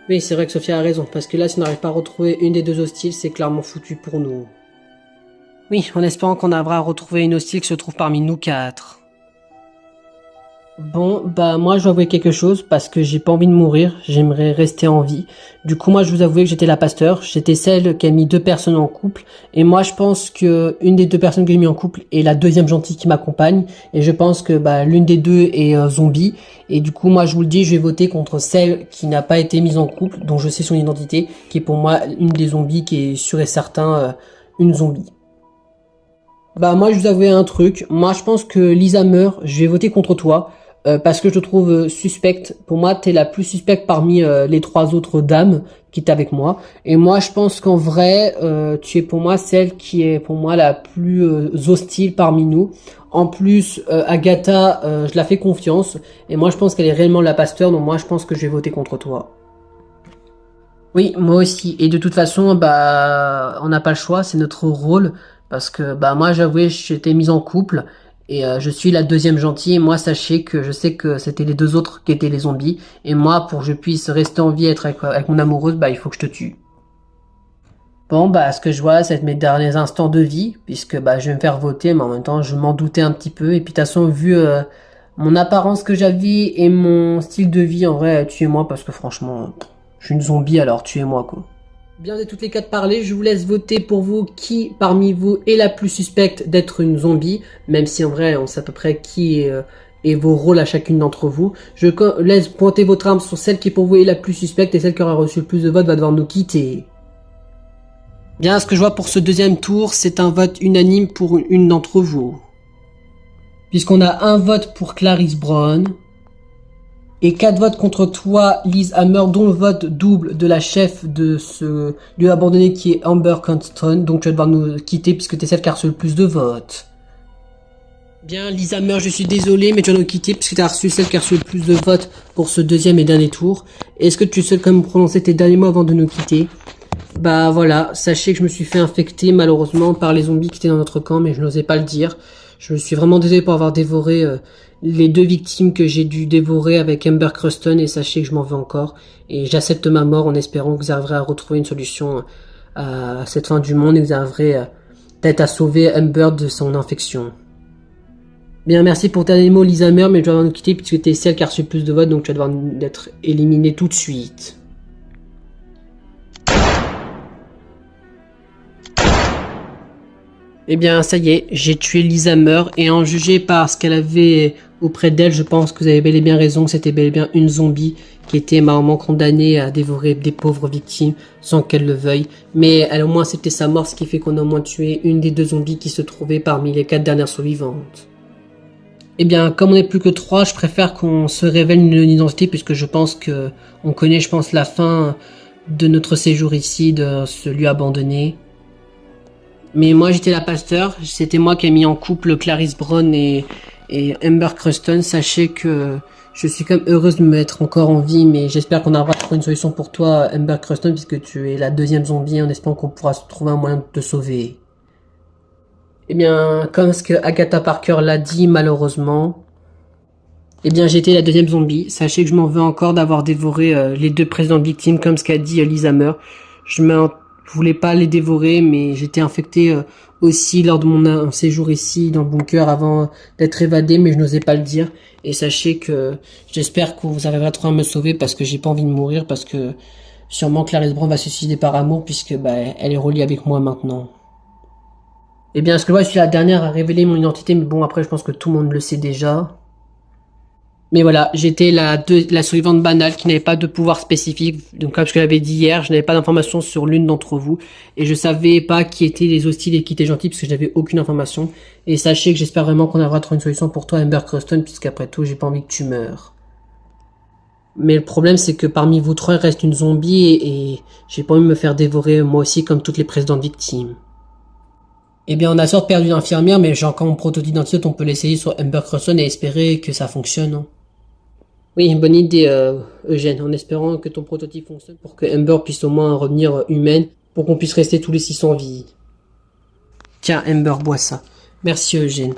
Oui, c'est vrai que Sophia a raison, parce que là, si on n'arrive pas à retrouver une des 2 hostiles, c'est clairement foutu pour nous. Oui, en espérant qu'on arrivera à retrouver une hostile qui se trouve parmi nous 4. Bon, bah moi je dois avouer quelque chose parce que j'ai pas envie de mourir, j'aimerais rester en vie. Du coup moi je vous avouer que j'étais la pasteur, j'étais celle qui a mis deux personnes en couple et moi je pense que une des deux personnes que j'ai mis en couple est la deuxième gentille qui m'accompagne et je pense que bah l'une des deux est zombie et du coup moi je vous le dis, je vais voter contre celle qui n'a pas été mise en couple, dont je sais son identité, qui est pour moi une des zombies qui est sûr et certain une zombie. Bah moi je vous avouer un truc, moi je pense que Lisa meurt, je vais voter contre toi. Parce que je te trouve suspecte. Pour moi, t'es la plus suspecte parmi les trois autres dames qui étaient avec moi. Et moi, je pense qu'en vrai, tu es pour moi celle qui est pour moi la plus hostile parmi nous. En plus, Agatha, je la fais confiance. Et moi, je pense qu'elle est réellement la pasteur. Donc moi, je pense que je vais voter contre toi. Oui, moi aussi. Et de toute façon, bah, on n'a pas le choix, c'est notre rôle. Parce que, bah, moi, j'avoue, j'étais mise en couple. Et je suis la deuxième gentille. Et moi, sachez que je sais que c'était les deux autres qui étaient les zombies. Et moi, pour que je puisse rester en vie, être avec mon amoureuse, bah, il faut que je te tue. Bon, bah, ce que je vois, c'est mes derniers instants de vie. Puisque, bah, je vais me faire voter. Mais en même temps, je m'en doutais un petit peu. Et puis, de toute façon, vu mon apparence que j'avais et mon style de vie, en vrai, tuez-moi. Parce que franchement, je suis une zombie, alors tuez-moi, quoi. Bien, vous êtes toutes les quatre parlé, je vous laisse voter pour vous qui parmi vous est la plus suspecte d'être une zombie, même si en vrai on sait à peu près qui est vos rôles à chacune d'entre vous. Je laisse pointer votre arme sur celle qui pour vous est la plus suspecte et celle qui aura reçu le plus de votes va devoir nous quitter. Bien, ce que je vois pour ce deuxième tour, c'est un vote unanime pour une d'entre vous. Puisqu'on a un vote pour Clarisse Brown, et 4 votes contre toi, Liz Hammer, dont le vote double de la chef de ce lieu abandonné qui est Amber Constant. Donc tu vas devoir nous quitter puisque tu es celle qui a reçu le plus de votes. Bien, Liz Hammer, je suis désolé, mais tu vas nous quitter puisque tu as reçu celle qui a reçu le plus de votes pour ce deuxième et dernier tour. Est-ce que tu sais quand même prononcer tes derniers mots avant de nous quitter? Bah voilà, sachez que je me suis fait infecter malheureusement par les zombies qui étaient dans notre camp, mais je n'osais pas le dire. Je me suis vraiment désolé pour avoir dévoré les deux victimes que j'ai dû dévorer avec Amber Cruston et sachez que je m'en veux encore. Et j'accepte ma mort en espérant que vous arriverez à retrouver une solution à cette fin du monde et que vous arriverez peut-être à sauver Amber de son infection. Bien, merci pour tes derniers mots, Lisa Mer, mais je dois devoir nous quitter puisque tu es celle qui a reçu plus de votes, donc tu vas devoir être éliminé tout de suite. Eh bien, ça y est, j'ai tué Lisa Meur, et en juger par ce qu'elle avait auprès d'elle, je pense que vous avez bel et bien raison, que c'était bel et bien une zombie qui était marrant condamnée à dévorer des pauvres victimes sans qu'elle le veuille. Mais elle a au moins accepté sa mort, ce qui fait qu'on a au moins tué une des deux zombies qui se trouvait parmi les 4 dernières survivantes. Eh bien, comme on n'est plus que 3, je préfère qu'on se révèle une identité puisque je pense que on connaît, je pense, la fin de notre séjour ici, de ce lieu abandonné. Mais moi j'étais la pasteur, c'était moi qui ai mis en couple Clarisse Brown et Amber Cruston. Sachez que je suis quand même heureuse de me mettre encore en vie, mais j'espère qu'on arrivera à trouver une solution pour toi, Amber Cruston, puisque tu es la deuxième zombie, en espérant qu'on pourra trouver un moyen de te sauver. Eh bien, comme ce que Agatha Parker l'a dit malheureusement, eh bien j'étais la deuxième zombie. Sachez que je m'en veux encore d'avoir dévoré les deux précédentes victimes, comme ce qu'a dit Lisa Meur. Je voulais pas les dévorer, mais j'étais infecté aussi lors de mon séjour ici dans le bunker avant d'être évadé, mais je n'osais pas le dire. Et sachez que j'espère que vous arriverez à trouver à me sauver parce que j'ai pas envie de mourir, parce que sûrement Clarisse Brown va se suicider par amour puisque bah, elle est reliée avec moi maintenant. Eh bien, ce que moi je suis la dernière à révéler mon identité, mais bon après je pense que tout le monde le sait déjà. Mais voilà, j'étais la survivante banale qui n'avait pas de pouvoir spécifique. Donc comme je l'avais dit hier, je n'avais pas d'informations sur l'une d'entre vous. Et je savais pas qui étaient les hostiles et qui étaient gentils parce que je n'avais aucune information. Et sachez que j'espère vraiment qu'on arrivera à trouver une solution pour toi, Amber Cruston, puisqu'après tout, j'ai pas envie que tu meurs. Mais le problème, c'est que parmi vous trois, il reste une zombie et j'ai pas envie de me faire dévorer moi aussi comme toutes les précédentes victimes. Eh bien, on a sorte perdu d'infirmière, mais j'ai encore mon prototype d'identité, on peut l'essayer sur Amber Cruston et espérer que ça fonctionne. Hein. Oui, une bonne idée, Eugène, en espérant que ton prototype fonctionne pour que Amber puisse au moins revenir humaine, pour qu'on puisse rester tous les 6 en vie. Tiens, Amber, bois ça. Merci, Eugène.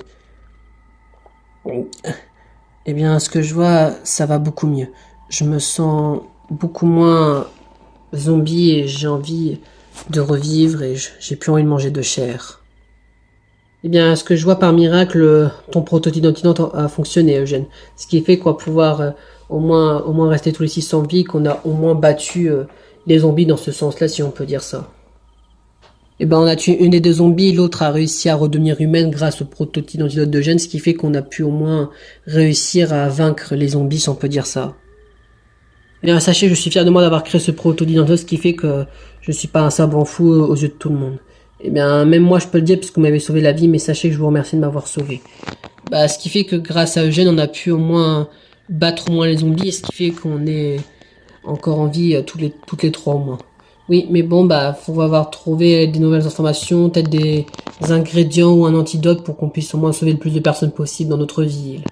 Eh bien, ce que je vois, ça va beaucoup mieux. Je me sens beaucoup moins zombie et j'ai envie de revivre et j'ai plus envie de manger de chair. Eh bien, ce que je vois par miracle, ton prototype d'antidote a fonctionné, Eugène. Ce qui fait qu'on va pouvoir au moins rester tous les 6 en vie, qu'on a au moins battu les zombies dans ce sens-là, si on peut dire ça. Eh ben, on a tué une des deux zombies, l'autre a réussi à redevenir humaine grâce au prototype d'antidote d'Eugène, ce qui fait qu'on a pu au moins réussir à vaincre les zombies, si on peut dire ça. Eh bien, sachez, je suis fier de moi d'avoir créé ce prototype d'antidote, ce qui fait que je suis pas un savant fou aux yeux de tout le monde. Eh bien, même moi, je peux le dire, puisque vous m'avez sauvé la vie, mais sachez que je vous remercie de m'avoir sauvé. Bah, ce qui fait que grâce à Eugène, on a pu au moins battre au moins les zombies, et ce qui fait qu'on est encore en vie toutes les 3 au moins. Oui, mais bon, bah, faut avoir trouvé des nouvelles informations, peut-être des ingrédients ou un antidote pour qu'on puisse au moins sauver le plus de personnes possible dans notre ville.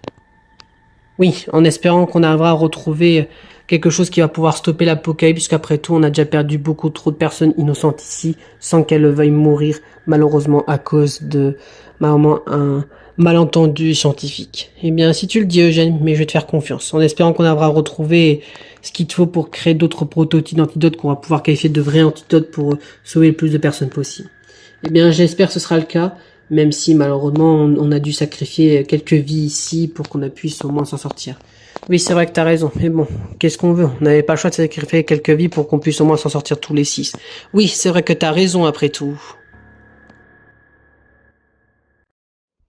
Oui, en espérant qu'on arrivera à retrouver quelque chose qui va pouvoir stopper l'apocalypse, puisqu'après tout, on a déjà perdu beaucoup trop de personnes innocentes ici, sans qu'elles veuillent mourir, malheureusement, à cause de, malheureusement, un malentendu scientifique. Eh bien, si tu le dis, Eugène, mais je vais te faire confiance, en espérant qu'on arrivera à retrouver ce qu'il te faut pour créer d'autres prototypes d'antidotes qu'on va pouvoir qualifier de vrais antidotes pour sauver le plus de personnes possible. Eh bien, j'espère que ce sera le cas, même si malheureusement on a dû sacrifier quelques vies ici pour qu'on puisse au moins s'en sortir. Oui, c'est vrai que t'as raison, mais bon, qu'est-ce qu'on veut? On n'avait pas le choix de sacrifier quelques vies pour qu'on puisse au moins s'en sortir tous les 6. Oui, c'est vrai que t'as raison après tout.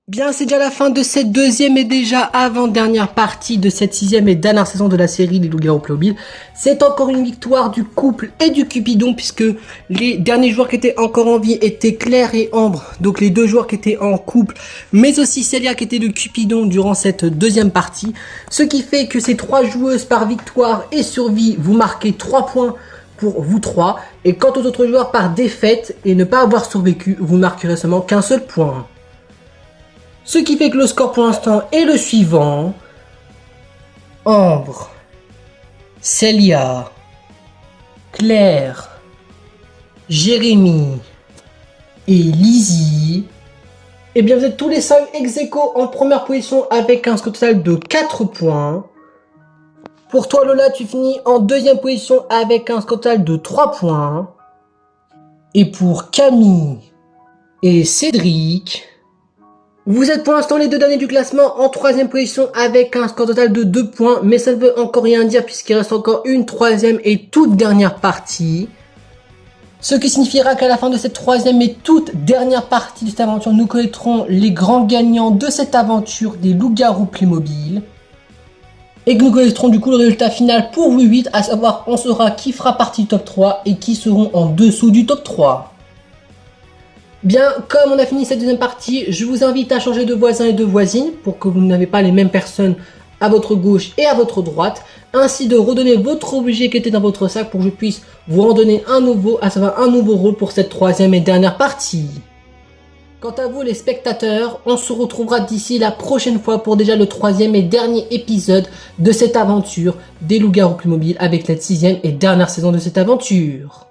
Bien, c'est déjà la fin de cette deuxième et déjà avant-dernière partie de cette 6e et dernière saison de la série Les Loups-Garous Playmobil. C'est encore une victoire du couple et du Cupidon, puisque les derniers joueurs qui étaient encore en vie étaient Claire et Ambre, donc les 2 joueurs qui étaient en couple, mais aussi Célia qui était de Cupidon durant cette deuxième partie. Ce qui fait que ces 3 joueuses par victoire et survie, vous marquez 3 points pour vous 3. Et quant aux autres joueurs par défaite et ne pas avoir survécu, vous marquerez seulement qu'un seul point. Ce qui fait que le score pour l'instant est le suivant. Ambre, Célia, Claire, Jérémy et Lizzie. Et bien vous êtes tous les 5 ex-aequo en première position avec un score total de 4 points. Pour toi Lola, tu finis en deuxième position avec un score total de 3 points. Et pour Camille et Cédric, vous êtes pour l'instant les 2 derniers du classement en 3e position avec un score total de 2 points, mais ça ne veut encore rien dire puisqu'il reste encore une 3e et toute dernière partie. Ce qui signifiera qu'à la fin de cette 3e et toute dernière partie de cette aventure, nous connaîtrons les grands gagnants de cette aventure des Loups-Garous Playmobil. Et que nous connaîtrons du coup le résultat final pour vous 8, à savoir on saura qui fera partie du top 3 et qui seront en dessous du top 3. Bien, comme on a fini cette deuxième partie, je vous invite à changer de voisin et de voisine pour que vous n'avez pas les mêmes personnes à votre gauche et à votre droite, ainsi de redonner votre objet qui était dans votre sac pour que je puisse vous en donner un nouveau, à savoir un nouveau rôle pour cette 3e et dernière partie. Quant à vous les spectateurs, on se retrouvera d'ici la prochaine fois pour déjà le 3e et dernier épisode de cette aventure des Loups-Garous Playmobil avec la 6e et dernière saison de cette aventure.